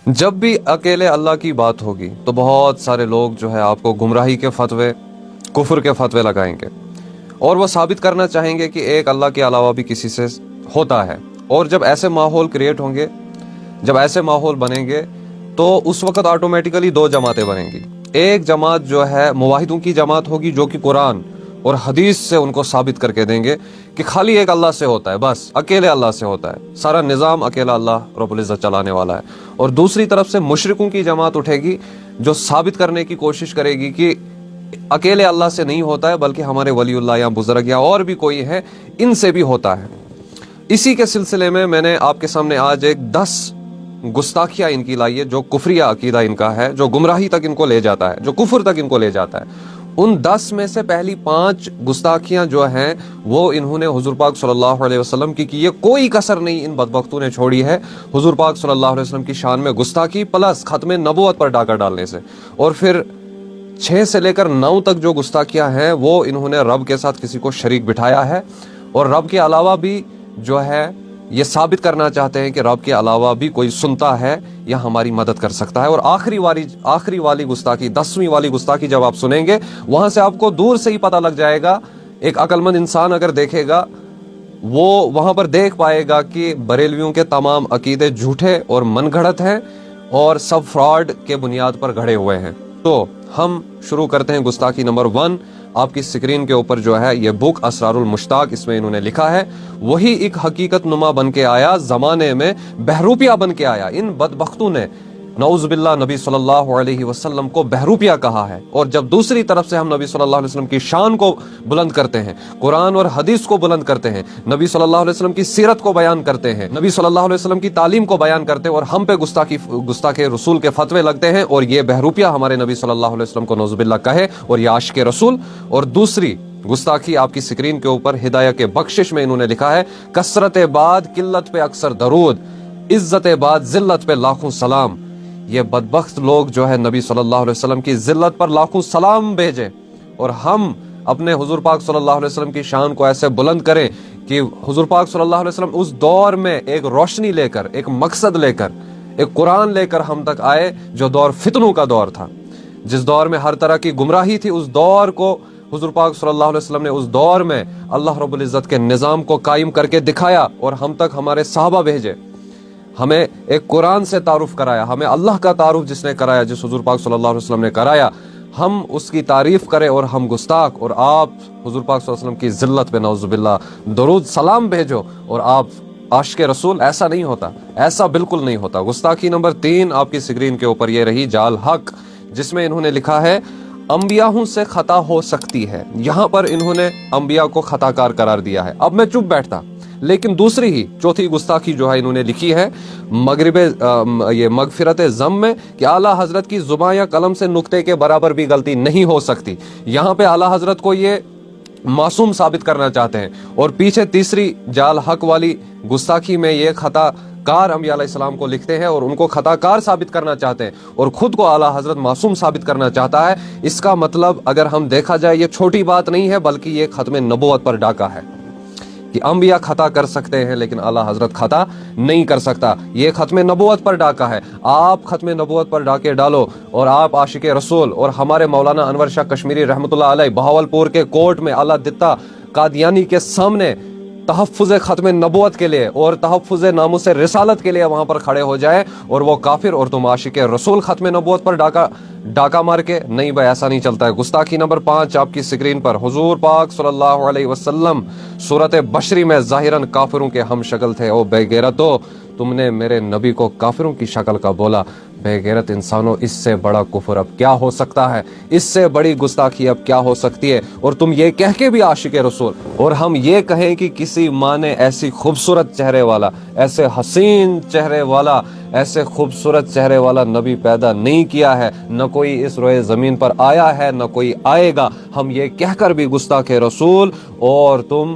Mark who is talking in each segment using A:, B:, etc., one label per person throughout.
A: جب بھی اکیلے اللہ کی بات ہوگی تو بہت سارے لوگ جو ہے آپ کو گمراہی کے فتوے، کفر کے فتوے لگائیں گے، اور وہ ثابت کرنا چاہیں گے کہ ایک اللہ کے علاوہ بھی کسی سے ہوتا ہے۔ اور جب ایسے ماحول کریٹ ہوں گے، جب ایسے ماحول بنیں گے، تو اس وقت آٹومیٹیکلی دو جماعتیں بنیں گی۔ ایک جماعت جو ہے موحدوں کی جماعت ہوگی، جو کہ قرآن اور حدیث سے ان کو ثابت کر کے دیں گے کہ خالی ایک اللہ سے ہوتا ہے، بس اکیلے اللہ سے ہوتا ہے، سارا نظام اکیلا اللہ رب العزت چلانے والا ہے۔ اور دوسری طرف سے مشرکوں کی جماعت اٹھے گی، جو ثابت کرنے کی کوشش کرے گی کہ اکیلے اللہ سے نہیں ہوتا ہے، بلکہ ہمارے ولی اللہ یا بزرگ یا اور بھی کوئی ہے، ان سے بھی ہوتا ہے۔ اسی کے سلسلے میں نے آپ کے سامنے آج ایک 10 گستاخیاں ان کی لائی ہے، جو کفریہ عقیدہ ان کا ہے، جو گمراہی تک ان کو لے جاتا ہے، جو کفر تک ان کو لے جاتا ہے۔ ان 10 میں سے پہلی 5 گستاخیاں جو ہیں وہ انہوں نے حضور پاک صلی اللہ علیہ وسلم کی ہے، کوئی کسر نہیں ان بدبختوں نے چھوڑی ہے حضور پاک صلی اللہ علیہ وسلم کی شان میں گستاخی پلس ختم نبوت پر ڈاکہ ڈالنے سے۔ اور پھر 6 سے لے کر 9 تک جو گستاخیاں ہیں وہ انہوں نے رب کے ساتھ کسی کو شریک بٹھایا ہے، اور رب کے علاوہ بھی جو ہے یہ ثابت کرنا چاہتے ہیں کہ رب کے علاوہ بھی کوئی سنتا ہے یا ہماری مدد کر سکتا ہے۔ اور آخری والی گستاخی، 10ویں والی گستاخی جب آپ سنیں گے، وہاں سے آپ کو دور سے ہی پتہ لگ جائے گا، ایک عقل مند انسان اگر دیکھے گا وہ وہاں پر دیکھ پائے گا کہ بریلویوں کے تمام عقیدے جھوٹے اور من گھڑت ہیں اور سب فراڈ کے بنیاد پر گھڑے ہوئے ہیں۔ تو ہم شروع کرتے ہیں گستاخی نمبر 1۔ آپ کی سکرین کے اوپر جو ہے یہ بک اسرار المشتاق، اس میں انہوں نے لکھا ہے، وہی ایک حقیقت نما بن کے آیا، زمانے میں بہروپیہ بن کے آیا۔ ان بدبختوں نے نعوذ باللہ نبی صلی اللہ علیہ وسلم کو بہروپیہ کہا ہے، اور جب دوسری طرف سے ہم نبی صلی اللہ علیہ وسلم کی شان کو بلند کرتے ہیں، قرآن اور حدیث کو بلند کرتے ہیں، نبی صلی اللہ علیہ وسلم کی سیرت کو بیان کرتے ہیں، نبی صلی اللہ علیہ وسلم کی تعلیم کو بیان کرتے ہیں، اور ہم پہ گستاخ رسول کے فتوے لگتے ہیں، اور یہ بہروپیہ ہمارے نبی صلی اللہ علیہ وسلم کو نعوذ باللہ کہے اور یہ عاشق رسول۔ اور دوسری گستاخی آپ کی سکرین کے اوپر ہدایہ کے بخشش میں انہوں نے لکھا ہے، کثرت بعد قلت پہ اکثر درود، عزت بعد ذلت پہ لاکھوں سلام۔ یہ بدبخت لوگ جو ہے نبی صلی اللہ علیہ وسلم کی ذلت پر لاکھوں سلام بھیجیں، اور ہم اپنے حضور پاک صلی اللہ علیہ وسلم کی شان کو ایسے بلند کریں کہ حضور پاک صلی اللہ علیہ وسلم اس دور میں ایک روشنی لے کر، ایک مقصد لے کر، ایک قرآن لے کر ہم تک آئے، جو دور فتنوں کا دور تھا، جس دور میں ہر طرح کی گمراہی تھی، اس دور کو حضور پاک صلی اللہ علیہ وسلم نے اس دور میں اللہ رب العزت کے نظام کو قائم کر کے دکھایا، اور ہم تک ہمارے صحابہ بھیجے، ہمیں ایک قرآن سے تعارف کرایا، ہمیں اللہ کا تعارف جس نے کرایا، جس حضور پاک صلی اللہ علیہ وسلم نے کرایا، ہم اس کی تعریف کریں اور ہم گستاخ، اور آپ حضور پاک صلی اللہ علیہ وسلم کی ذلت پہ نعوذ باللہ درود سلام بھیجو، اور آپ عاشق رسول۔ ایسا نہیں ہوتا، ایسا بالکل نہیں ہوتا۔ گستاخی نمبر 3 آپ کی سکرین کے اوپر یہ رہی، جال حق، جس میں انہوں نے لکھا ہے، انبیاءوں سے خطا ہو سکتی ہے۔ یہاں پر انہوں نے انبیاء کو خطا کار قرار دیا ہے۔ اب میں چپ بیٹھتا، لیکن دوسری ہی چوتھی گستاخی جو ہے انہوں نے لکھی ہے یہ مغفرت ذم میں، کہ اعلیٰ حضرت کی زبان یا قلم سے نقطے کے برابر بھی غلطی نہیں ہو سکتی۔ یہاں پہ اعلیٰ حضرت کو یہ معصوم ثابت کرنا چاہتے ہیں، اور پیچھے تیسری جال حق والی گستاخی میں یہ خطا کار انبیاء علیہ السلام کو لکھتے ہیں اور ان کو خطا کار ثابت کرنا چاہتے ہیں، اور خود کو اعلیٰ حضرت معصوم ثابت کرنا چاہتا ہے۔ اس کا مطلب اگر ہم دیکھا جائے یہ چھوٹی بات نہیں ہے، بلکہ یہ ختم نبوت پر ڈاکہ ہے، کہ انبیاء خطا کر سکتے ہیں لیکن اعلیٰ حضرت خطا نہیں کر سکتا۔ یہ ختم نبوت پر ڈاکہ ہے۔ آپ ختم نبوت پر ڈاکے ڈالو، اور آپ عاشق رسول، اور ہمارے مولانا انور شاہ کشمیری رحمۃ اللہ علیہ بہاولپور کے کورٹ میں اللہ دتا قادیانی کے سامنے تحفظ ختم نبوت کے لیے اور تحفظ ناموس رسالت کے لیے وہاں پر کھڑے ہو جائے، اور وہ کافر اور تم عاشق رسول ختم نبوت پر ڈاکہ مار کے، نہیں بھائی ایسا نہیں چلتا ہے۔ گستاخی نمبر 5 آپ کی سکرین پر، حضور پاک صلی اللہ علیہ وسلم سورت بشری میں ظاہراً کافروں کے ہم شکل تھے۔ او بے غیرتو، تم نے میرے نبی کو کافروں کی شکل کا بولا۔ بے غیرت انسانوں، اس سے بڑا کفر اب کیا ہو سکتا ہے؟ اس سے بڑی گستاخی اب کیا ہو سکتی ہے؟ اور تم یہ کہہ کے بھی عاشق رسول، اور ہم یہ کہیں کہ کسی ماں نے ایسی خوبصورت چہرے والا، ایسے حسین چہرے والا، ایسے خوبصورت چہرے والا نبی پیدا نہیں کیا ہے، نہ کوئی اس روئے زمین پر آیا ہے، نہ کوئی آئے گا۔ ہم یہ کہہ کر بھی گستاخ رسول، اور تم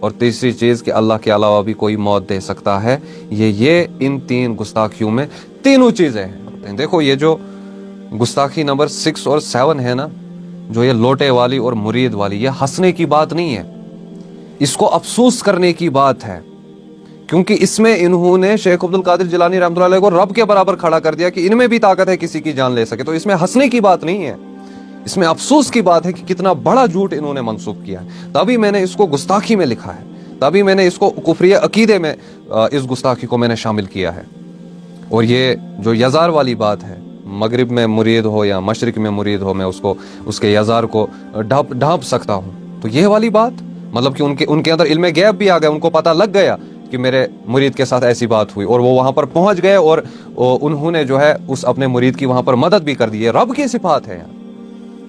A: اور تیسری چیز کہ اللہ کے علاوہ بھی کوئی موت دے سکتا ہے. یہ ان 3 گستاخیوں میں تینوں چیزیں ہیں. دیکھو یہ جو گستاخی نمبر 6 اور 7 ہے نا, جو یہ لوٹے والی اور مرید والی, یہ ہنسنے کی بات نہیں ہے, اس کو افسوس کرنے کی بات ہے. کیونکہ اس میں انہوں نے شیخ عبد القادر جیلانی رحمۃ اللہ علیہ کو رب کے برابر کھڑا کر دیا کہ ان میں بھی طاقت ہے کسی کی جان لے سکے. تو اس میں ہنسنے کی بات نہیں ہے, اس میں افسوس کی بات ہے کہ کتنا بڑا جھوٹ انہوں نے منسوخ کیا ہے. تبھی میں نے اس کو گستاخی میں لکھا ہے, تبھی میں نے اس کو کفری عقیدے میں اس گستاخی کو میں نے شامل کیا ہے. اور یہ جو یزار والی بات ہے, مغرب میں مرید ہو یا مشرق میں مرید ہو, میں اس کے یزار کو ڈھانپ سکتا ہوں. تو یہ والی بات مطلب کہ ان کے اندر علم غیب بھی آ گیا, ان کو پتہ لگ گیا کہ میرے مرید کے ساتھ ایسی بات ہوئی, اور وہ وہاں پر پہنچ گئے اور انہوں نے جو ہے اس اپنے مرید کی وہاں پر مدد بھی کر دی. یہ رب کی صفات ہے یار,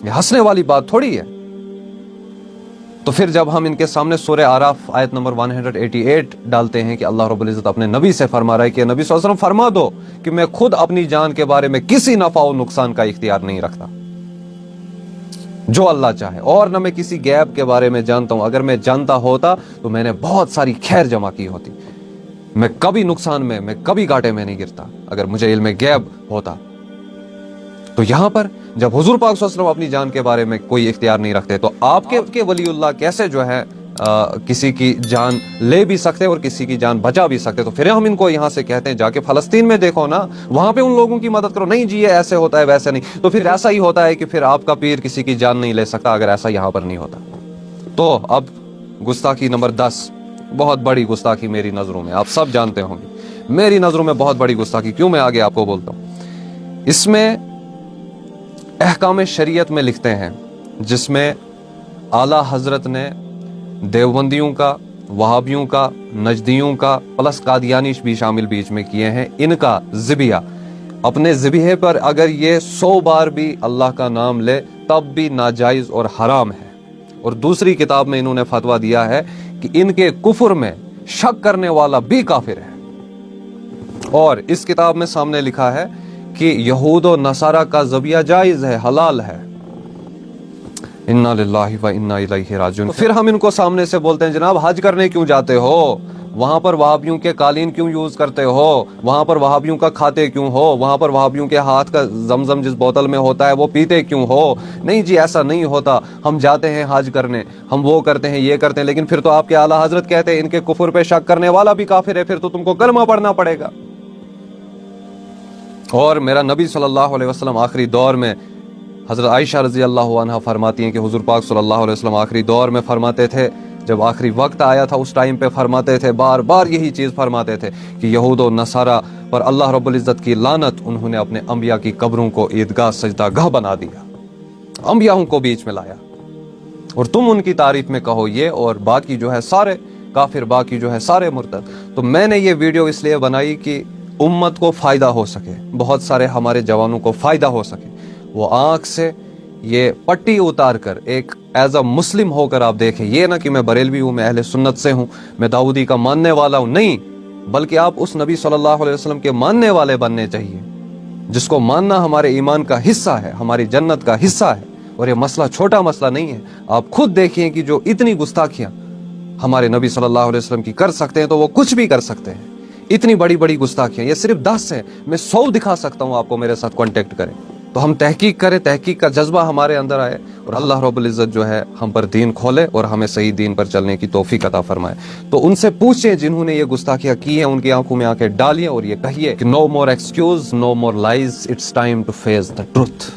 A: یہ ہنسنے والی بات تھوڑی ہے. تو پھر جب ہم ان کے سامنے سورہ آراف آیت نمبر 188 ڈالتے ہیں کہ اللہ رب العزت اپنے نبی سے فرما رہا ہے کہ نبی صلی اللہ علیہ وسلم فرما دو کہ میں خود اپنی جان کے بارے میں کسی نفع و نقصان کا اختیار نہیں رکھتا, جو اللہ چاہے, اور نہ میں کسی غیب کے بارے میں جانتا ہوں. اگر میں جانتا ہوتا تو میں نے بہت ساری خیر جمع کی ہوتی. میں کبھی نقصان میں کبھی گھاٹے میں نہیں گرتا اگر مجھے علم غیب ہوتا. تو یہاں پر جب حضور پاک صلی اللہ علیہ وسلم اپنی جان کے بارے میں کوئی اختیار نہیں رکھتے, تو آپ کے ولی اللہ کیسے جو ہے کسی کی جان لے بھی سکتے اور کسی کی جان بچا بھی سکتے؟ تو پھر ہم ان کو یہاں سے کہتے ہیں جا کے فلسطین میں دیکھو نا, وہاں پہ ان لوگوں کی مدد کرو. نہیں جی یہ ایسے ہوتا ہے ویسے نہیں. تو پھر ایسا ہی ہوتا ہے کہ پھر آپ کا پیر کسی کی جان نہیں لے سکتا اگر ایسا یہاں پر نہیں ہوتا. تو اب گستاخی نمبر 10, بہت بڑی گستاخی میری نظروں میں, آپ سب جانتے ہوں گے میری نظروں میں بہت بڑی گستاخی. کیوں, میں آگے آپ کو بولتا ہوں. اس میں احکام شریعت میں لکھتے ہیں جس میں اعلیٰ حضرت نے دیوبندیوں کا, وہابیوں کا, نجدیوں کا پلس قادیانی بھی شامل بیچ میں کیے ہیں, ان کا ذبیحہ, اپنے ذبیحے پر اگر یہ 100 بار بھی اللہ کا نام لے تب بھی ناجائز اور حرام ہے. اور دوسری کتاب میں انہوں نے فتویٰ دیا ہے کہ ان کے کفر میں شک کرنے والا بھی کافر ہے. اور اس کتاب میں سامنے لکھا ہے کہ یہود و نصارہ کا ذبیحہ جائز ہے, حلال ہے. انا للہ و انا الیہ راجعون. پھر ہم ان کو سامنے سے بولتے ہیں جناب حج کرنے کیوں جاتے ہو, وہاں پر وہابیوں کے قالین کیوں یوز کرتے ہو, وہاں پر وہابیوں کا کھاتے کیوں ہو, وہاں پر وہابیوں کے ہاتھ کا زمزم جس بوتل میں ہوتا ہے وہ پیتے کیوں ہو؟ نہیں جی ایسا نہیں ہوتا, ہم جاتے ہیں حج کرنے, ہم وہ کرتے ہیں یہ کرتے ہیں. لیکن پھر تو آپ کے اعلیٰ حضرت کہتے ہیں ان کے کفر پہ شک کرنے والا بھی کافر ہے, پھر تو تم کو کلمہ پڑھنا پڑے گا. اور میرا نبی صلی اللہ علیہ وسلم آخری دور میں, حضرت عائشہ رضی اللہ عنہ فرماتی ہیں کہ حضور پاک صلی اللہ علیہ وسلم آخری دور میں فرماتے تھے, جب آخری وقت آیا تھا اس ٹائم پہ فرماتے تھے, بار بار یہی چیز فرماتے تھے کہ یہود و نصارہ پر اللہ رب العزت کی لعنت, انہوں نے اپنے انبیاء کی قبروں کو عیدگاہ سجدہ گاہ بنا دیا, انبیاءوں کو بیچ میں لایا, اور تم ان کی تعریف میں کہو یہ, اور باقی جو ہے سارے کافر, باقی جو ہے سارے مرتد. تو میں نے یہ ویڈیو اس لیے بنائی کہ امت کو فائدہ ہو سکے, بہت سارے ہمارے جوانوں کو فائدہ ہو سکے. وہ آنکھ سے یہ پٹی اتار کر ایک ایز اے مسلم ہو کر آپ دیکھیں, یہ نہ کہ میں بریلوی ہوں, میں اہل سنت سے ہوں, میں داؤدی کا ماننے والا ہوں, نہیں, بلکہ آپ اس نبی صلی اللہ علیہ وسلم کے ماننے والے بننے چاہیے, جس کو ماننا ہمارے ایمان کا حصہ ہے, ہماری جنت کا حصہ ہے. اور یہ مسئلہ چھوٹا مسئلہ نہیں ہے. آپ خود دیکھیں کہ جو اتنی گستاخیاں ہمارے نبی صلی اللہ علیہ وسلم کی کر سکتے ہیں تو وہ کچھ بھی کر سکتے ہیں. اتنی بڑی بڑی گستاخیاں, یہ صرف 10 ہیں, میں 100 دکھا سکتا ہوں آپ کو, میرے ساتھ کانٹیکٹ کریں. تو ہم تحقیق کریں, تحقیق کا جذبہ ہمارے اندر آئے, اور اللہ رب العزت جو ہے ہم پر دین کھولے اور ہمیں صحیح دین پر چلنے کی توفیق عطا فرمائے. تو ان سے پوچھیں جنہوں نے یہ گستاخیاں کی ہیں, ان کی آنکھوں میں آنکھیں ڈالیے اور یہ کہیے کہ no more excuse, no more lies, it's time to face the truth.